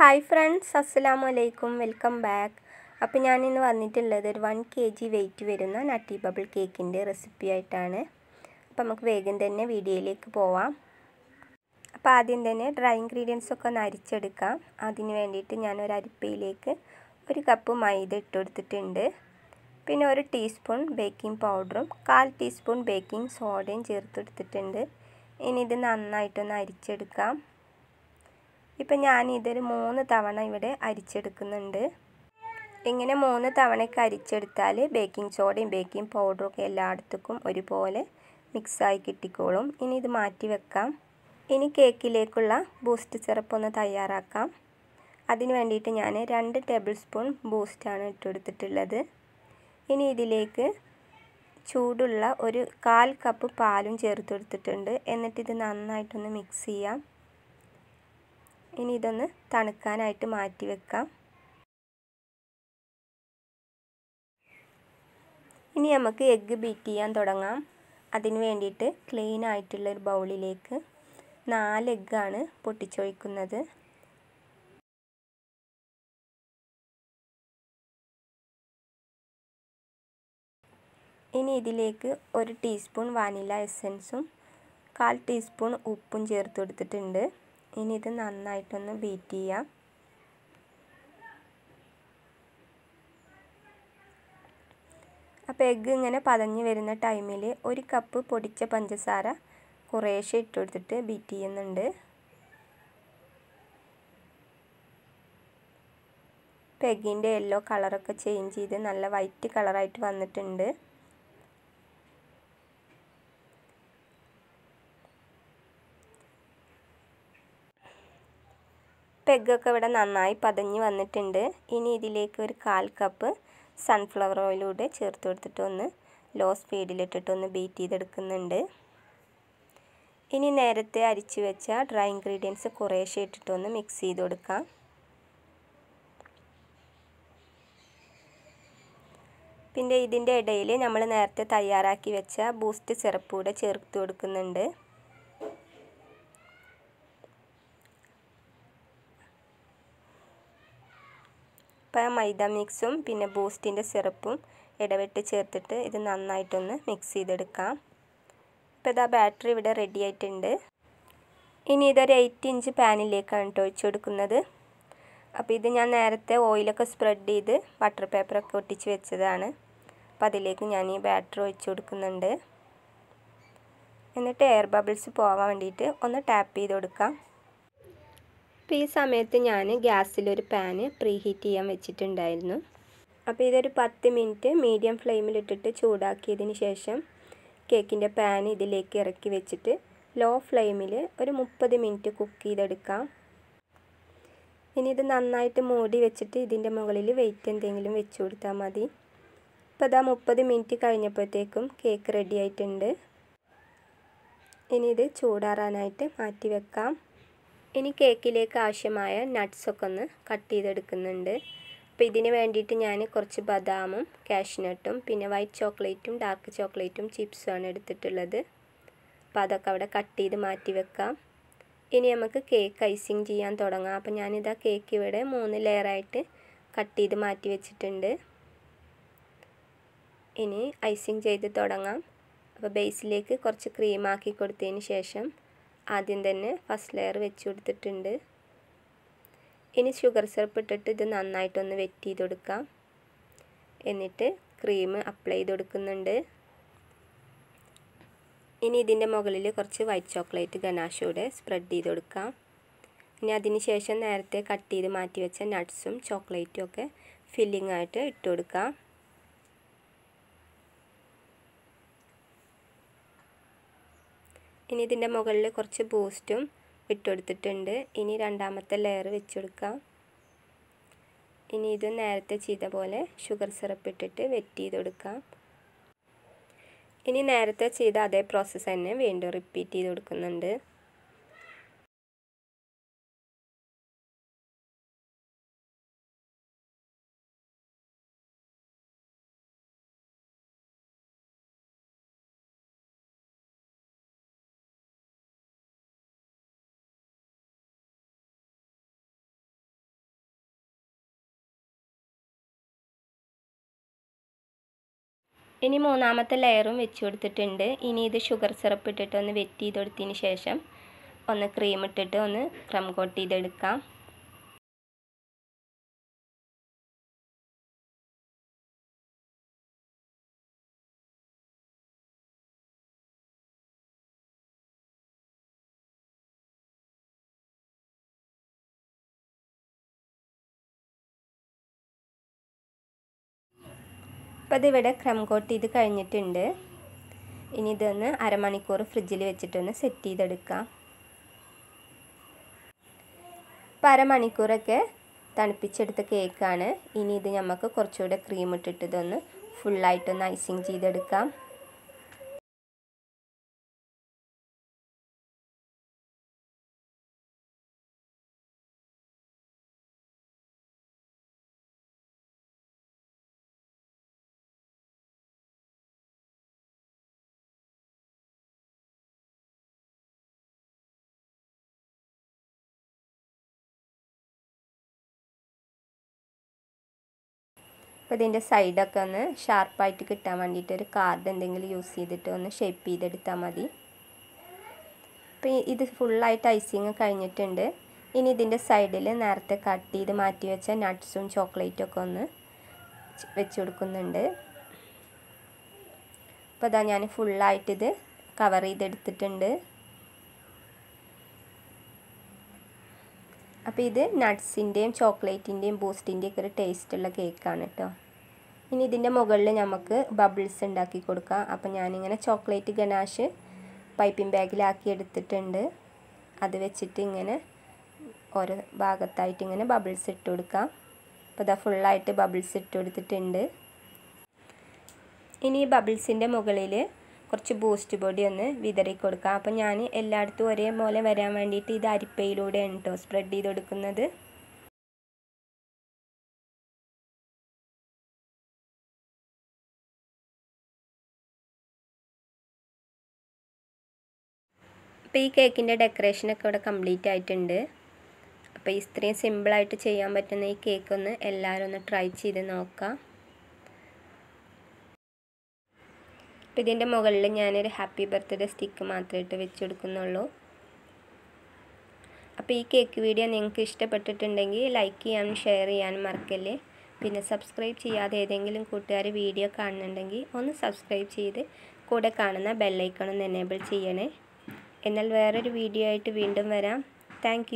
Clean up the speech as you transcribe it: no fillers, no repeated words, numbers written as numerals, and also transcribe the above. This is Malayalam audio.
ഹായ് ഫ്രണ്ട്സ്, അസ്സലാമു അലൈക്കും. Welcome back. അപ്പോൾ ഞാനിന്ന് വന്നിട്ടുള്ളത് ഒരു 1 kg വെയിറ്റ് വരുന്ന നട്ടി ബബിൾ കേക്കിൻ്റെ റെസിപ്പി ആയിട്ടാണ്. അപ്പോൾ നമുക്ക് വേഗം തന്നെ വീഡിയോയിലേക്ക് പോവാം. അപ്പോൾ ആദ്യം തന്നെ ഡ്രൈ ഇൻഗ്രീഡിയൻസ് ഒക്കെ ഒന്ന് അരിച്ചെടുക്കാം. അതിന് വേണ്ടിയിട്ട് ഞാൻ ഒരു അരിപ്പയിലേക്ക് 1 കപ്പ് മൈദ ഇട്ട് കൊടുത്തിട്ടുണ്ട്. പിന്നെ 1 ടീസ്പൂൺ ബേക്കിംഗ് പൗഡറും 1/4 ടീസ്പൂൺ ബേക്കിംഗ് സോഡയും ചേർത്തെടുത്തിട്ടുണ്ട്. ഇനി ഇത് നന്നായിട്ടൊന്ന് അരിച്ചെടുക്കാം. ഇപ്പം ഞാനിതൊരു 3 തവണ ഇവിടെ അരിച്ചെടുക്കുന്നുണ്ട്. ഇങ്ങനെ 3 തവണയ്ക്ക് അരിച്ചെടുത്താൽ ബേക്കിംഗ് സോഡയും ബേക്കിംഗ് പൗഡറും ഒക്കെ എല്ലായിടത്തേക്കും ഒരുപോലെ മിക്സായി കിട്ടിക്കോളും. ഇനി ഇത് മാറ്റി വെക്കാം. ഇനി കേക്കിലേക്കുള്ള ബൂസ്റ്റ് സിറപ്പ് ഒന്ന് തയ്യാറാക്കാം. അതിന് വേണ്ടിയിട്ട് ഞാൻ 2 ടേബിൾ സ്പൂൺ ബൂസ്റ്റാണ് ഇട്ടെടുത്തിട്ടുള്ളത്. ഇനി ഇതിലേക്ക് ചൂടുള്ള ഒരു 1/4 കപ്പ് പാലും ചേർത്തെടുത്തിട്ടുണ്ട്. എന്നിട്ടിത് നന്നായിട്ടൊന്ന് മിക്സ് ചെയ്യാം. ഇനി ഇതൊന്ന് തണുക്കാനായിട്ട് മാറ്റി വെക്കാം. ഇനി നമുക്ക് എഗ്ഗ് ബീറ്റ് ചെയ്യാൻ തുടങ്ങാം. അതിന് വേണ്ടിയിട്ട് ക്ലീൻ ആയിട്ടുള്ളൊരു ബൗളിലേക്ക് 4 എഗ്ഗാണ് പൊട്ടിച്ചൊഴിക്കുന്നത്. ഇനി ഇതിലേക്ക് 1 ടീസ്പൂൺ വാനില എസൻസും 1/4 ടീസ്പൂൺ ഉപ്പും ചേർത്ത് കൊടുത്തിട്ടുണ്ട്. ഇനി ഇത് നന്നായിട്ടൊന്ന് ബീറ്റ് ചെയ്യാം. അപ്പോൾ എഗ്ഗ് ഇങ്ങനെ പതഞ്ഞ് വരുന്ന ടൈമിൽ 1 കപ്പ് പൊടിച്ച പഞ്ചസാര കുറേശ്ശെ ഇട്ട് കൊടുത്തിട്ട് ബീറ്റ് ചെയ്യുന്നുണ്ട്. അപ്പോൾ എഗ്ഗിൻ്റെ യെല്ലോ കളറൊക്കെ ചേഞ്ച് ചെയ്ത് നല്ല വൈറ്റ് കളറായിട്ട് വന്നിട്ടുണ്ട്. എഗ്ഗൊക്കെ ഇവിടെ നന്നായി പതഞ്ഞ് വന്നിട്ടുണ്ട്. ഇനി ഇതിലേക്ക് ഒരു 1/4 കപ്പ് സൺഫ്ലവർ ഓയിലൂടെ ചേർത്ത് കൊടുത്തിട്ട് ഒന്ന് ലോ സ്പീഡിലിട്ടിട്ടൊന്ന് ബീറ്റ് ചെയ്തെടുക്കുന്നുണ്ട്. ഇനി നേരത്തെ അരിച്ചു വെച്ച ഡ്രൈ ഇൻഗ്രീഡിയൻസ് കുറേശ്ശെ ഇട്ടിട്ടൊന്ന് മിക്സ് ചെയ്ത് കൊടുക്കാം. പിന്നെ ഇതിൻ്റെ ഇടയിൽ നമ്മൾ നേരത്തെ തയ്യാറാക്കി വെച്ച ബൂസ്റ്റ് സിറപ്പ് കൂടെ ചേർത്ത് കൊടുക്കുന്നുണ്ട്. അപ്പോൾ മൈദ മിക്സും പിന്നെ ബൂസ്റ്റിൻ്റെ സിറപ്പും ഇടവിട്ട് ചേർത്തിട്ട് ഇത് നന്നായിട്ടൊന്ന് മിക്സ് ചെയ്തെടുക്കാം. ഇപ്പോൾ ഇതാ ബാറ്ററി ഇവിടെ റെഡി ആയിട്ടുണ്ട്. ഇനി ഇതൊരു 8 ഇഞ്ച് പാനിലേക്കാണ് ഒഴിച്ചു കൊടുക്കുന്നത്. അപ്പോൾ ഇത് ഞാൻ നേരത്തെ ഓയിലൊക്കെ സ്പ്രെഡ് ചെയ്ത് ബട്ടർ പേപ്പറൊക്കെ ഒട്ടിച്ച് വെച്ചതാണ്. അപ്പോൾ അതിലേക്ക് ഞാൻ ഈ ബാറ്ററി ഒഴിച്ചു കൊടുക്കുന്നുണ്ട്. എന്നിട്ട് എയർ ബബിൾസ് പോകാൻ വേണ്ടിയിട്ട് ഒന്ന് ടാപ്പ് ചെയ്ത് കൊടുക്കാം. അപ്പോൾ ഈ സമയത്ത് ഞാൻ ഗ്യാസിലൊരു പാന് പ്രീ ഹീറ്റ് ചെയ്യാൻ വെച്ചിട്ടുണ്ടായിരുന്നു. അപ്പോൾ ഇതൊരു 10 മിനിറ്റ് മീഡിയം ഫ്ലെയിമിലിട്ടിട്ട് ചൂടാക്കിയതിന് ശേഷം കേക്കിൻ്റെ പാൻ ഇതിലേക്ക് ഇറക്കി വെച്ചിട്ട് ലോ ഫ്ലെയിമിൽ ഒരു 30 മിനിറ്റ് കുക്ക് ചെയ്തെടുക്കാം. ഇനി ഇത് നന്നായിട്ട് മൂടി വെച്ചിട്ട് ഇതിൻ്റെ മുകളിൽ വെയിറ്റ് എന്തെങ്കിലും വെച്ച് കൊടുത്താൽ മതി. അപ്പോൾ ഇതാ 30 മിനിറ്റ് കഴിഞ്ഞപ്പോഴത്തേക്കും കേക്ക് റെഡി ആയിട്ടുണ്ട്. ഇനി ഇത് ചൂടാറാനായിട്ട് മാറ്റി വെക്കാം. ഇനി കേക്കിലേക്ക് ആവശ്യമായ നട്ട്സൊക്കെ ഒന്ന് കട്ട് ചെയ്തെടുക്കുന്നുണ്ട്. അപ്പോൾ ഇതിന് വേണ്ടിയിട്ട് ഞാൻ കുറച്ച് ബദാമും കാഷ്നട്ടും പിന്നെ വൈറ്റ് ചോക്ലേറ്റും ഡാർക്ക് ചോക്ലേറ്റും ചിപ്സുമാണ് എടുത്തിട്ടുള്ളത്. അപ്പോൾ അതൊക്കെ അവിടെ കട്ട് ചെയ്ത് മാറ്റി വെക്കാം. ഇനി നമുക്ക് കേക്ക് ഐസിങ് ചെയ്യാൻ തുടങ്ങാം. അപ്പോൾ ഞാനിതാ കേക്ക് ഇവിടെ 3 ലെയറായിട്ട് കട്ട് ചെയ്ത് മാറ്റി വെച്ചിട്ടുണ്ട്. ഇനി ഐസിങ് ചെയ്ത് തുടങ്ങാം. അപ്പോൾ ബേസിലേക്ക് കുറച്ച് ക്രീമാക്കി കൊടുത്തതിന് ശേഷം ആദ്യം തന്നെ ഫസ്റ്റ് ലെയർ വെച്ച് കൊടുത്തിട്ടുണ്ട്. ഇനി ഷുഗർ സിറപ്പ് ഇട്ടിട്ട് ഇത് നന്നായിട്ടൊന്ന് വെറ്റ് ചെയ്ത് കൊടുക്കാം. എന്നിട്ട് ക്രീം അപ്ലൈ ചെയ്ത് കൊടുക്കുന്നുണ്ട്. ഇനി ഇതിൻ്റെ മുകളിൽ കുറച്ച് വൈറ്റ് ചോക്ലേറ്റ് ഗനാഷൂടെ സ്പ്രെഡ് ചെയ്ത് കൊടുക്കാം. ഇനി അതിന് ശേഷം നേരത്തെ കട്ട് ചെയ്ത് മാറ്റി വെച്ച നട്ട്സും ചോക്ലേറ്റും ഒക്കെ ഫില്ലിംഗ് ആയിട്ട് ഇട്ട് കൊടുക്കാം. ഇനി ഇതിൻ്റെ മുകളിൽ കുറച്ച് ബൂസ്റ്റും ഇട്ടുകൊടുത്തിട്ടുണ്ട്. ഇനി രണ്ടാമത്തെ ലെയർ വെച്ച് കൊടുക്കാം. ഇനി ഇത് നേരത്തെ ചെയ്ത പോലെ ഷുഗർ സിറപ്പ് ഇട്ടിട്ട് വെറ്റ് ചെയ്ത് കൊടുക്കാം. ഇനി നേരത്തെ ചെയ്ത അതേ പ്രോസസ്സ് തന്നെ വീണ്ടും റിപ്പീറ്റ് ചെയ്ത് കൊടുക്കുന്നുണ്ട്. ഇനി മൂന്നാമത്തെ ലെയറും വെച്ച് കൊടുത്തിട്ടുണ്ട്. ഇനി ഇത് ഷുഗർ സിറപ്പ് ഇട്ടിട്ട് ഒന്ന് വെറ്റ് ചെയ്ത് കൊടുത്തതിന് ശേഷം ഒന്ന് ക്രീം ഇട്ടിട്ട് ഒന്ന് ക്രം കോട്ട് ചെയ്തെടുക്കാം. അപ്പോൾ ഇതിവിടെ ക്രം കോട്ട് ചെയ്ത് കഴിഞ്ഞിട്ടുണ്ട്. ഇനി ഇതൊന്ന് അരമണിക്കൂർ ഫ്രിഡ്ജിൽ വെച്ചിട്ടൊന്ന് സെറ്റ് ചെയ്തെടുക്കാം. അപ്പോൾ അരമണിക്കൂറൊക്കെ തണുപ്പിച്ചെടുത്ത കേക്കാണ്. ഇനി ഇത് നമുക്ക് കുറച്ചുകൂടെ ക്രീം ഇട്ടിട്ട് ഇതൊന്ന് ഫുള്ളായിട്ടൊന്ന് ഐസിങ് ചെയ്തെടുക്കാം. അപ്പോൾ ഇതിൻ്റെ സൈഡൊക്കെ ഒന്ന് ഷാർപ്പായിട്ട് കിട്ടാൻ വേണ്ടിയിട്ട് ഒരു കാർഡ് എന്തെങ്കിലും യൂസ് ചെയ്തിട്ട് ഒന്ന് ഷേപ്പ് ചെയ്തെടുത്താൽ മതി. അപ്പോൾ ഇത് ഫുള്ളായിട്ട് ഐസിങ് കഴിഞ്ഞിട്ടുണ്ട്. ഇനി ഇതിൻ്റെ സൈഡിൽ നേരത്തെ കട്ട് ചെയ്ത് മാറ്റി വെച്ച നട്ട്സും ചോക്ലേറ്റും ഒക്കെ ഒന്ന് വെച്ച് കൊടുക്കുന്നുണ്ട്. അപ്പോൾ അതാ ഞാൻ ഫുള്ളായിട്ടിത് കവർ ചെയ്തെടുത്തിട്ടുണ്ട്. അപ്പോൾ ഇത് നട്ട്സിൻ്റെയും ചോക്ലേറ്റിൻ്റെയും ബൂസ്റ്റിൻ്റെയും ഒക്കെ ഒരു ടേസ്റ്റുള്ള കേക്കാണ് കേട്ടോ. ഇനി ഇതിൻ്റെ മുകളിൽ നമുക്ക് ബബിൾസ് ഉണ്ടാക്കി കൊടുക്കാം. അപ്പോൾ ഞാനിങ്ങനെ ചോക്ലേറ്റ് ഗനാഷ് പൈപ്പിംഗ് ബാഗിലാക്കി എടുത്തിട്ടുണ്ട്. അത് വെച്ചിട്ട് ഇങ്ങനെ ഓരോ ഭാഗത്തായിട്ട് ഇങ്ങനെ ബബിൾസ് ഇട്ട് കൊടുക്കാം. അപ്പോൾ ഇതാ ഫുള്ളായിട്ട് ബബിൾസ് ഇട്ട് കൊടുത്തിട്ടുണ്ട്. ഇനി ഈ ബബിൾസിൻ്റെ മുകളിൽ കുറച്ച് ബൂസ്റ്റ് പൊടി ഒന്ന് വിതറി കൊടുക്കാം. അപ്പോൾ ഞാൻ എല്ലായിടത്തും ഒരേപോലെ വരാൻ വേണ്ടിയിട്ട് ഇത് അരിപ്പയിലൂടെയാണ് കേട്ടോ സ്പ്രെഡ് ചെയ്ത് കൊടുക്കുന്നത്. അപ്പോൾ ഈ കേക്കിൻ്റെ ഡെക്കറേഷനൊക്കെ ഇവിടെ കംപ്ലീറ്റ് ആയിട്ടുണ്ട്. അപ്പോൾ ഇത്രയും സിമ്പിളായിട്ട് ചെയ്യാൻ പറ്റുന്ന ഈ കേക്കൊന്ന് എല്ലാവരും ഒന്ന് ട്രൈ ചെയ്ത് നോക്കാം. അപ്പോൾ ഇതിൻ്റെ മുകളിൽ ഞാനൊരു ഹാപ്പി ബർത്ത്ഡേ സ്റ്റിക്ക് മാത്രമായിട്ട് വെച്ച് കൊടുക്കുന്നുള്ളൂ. അപ്പോൾ ഈ കേക്ക് വീഡിയോ നിങ്ങൾക്ക് ഇഷ്ടപ്പെട്ടിട്ടുണ്ടെങ്കിൽ ലൈക്ക് ചെയ്യാനും ഷെയർ ചെയ്യാനും മറക്കല്ലേ. പിന്നെ സബ്സ്ക്രൈബ് ചെയ്യാതെ ഏതെങ്കിലും കൂട്ടുകാർ വീഡിയോ കാണുന്നുണ്ടെങ്കിൽ ഒന്ന് സബ്സ്ക്രൈബ് ചെയ്ത് കൂടെ കാണുന്ന ബെല്ലൈക്കൺ ഒന്ന് എനേബിൾ ചെയ്യണേ. എന്നാൽ വേറൊരു വീഡിയോ ആയിട്ട് വീണ്ടും വരാം. താങ്ക്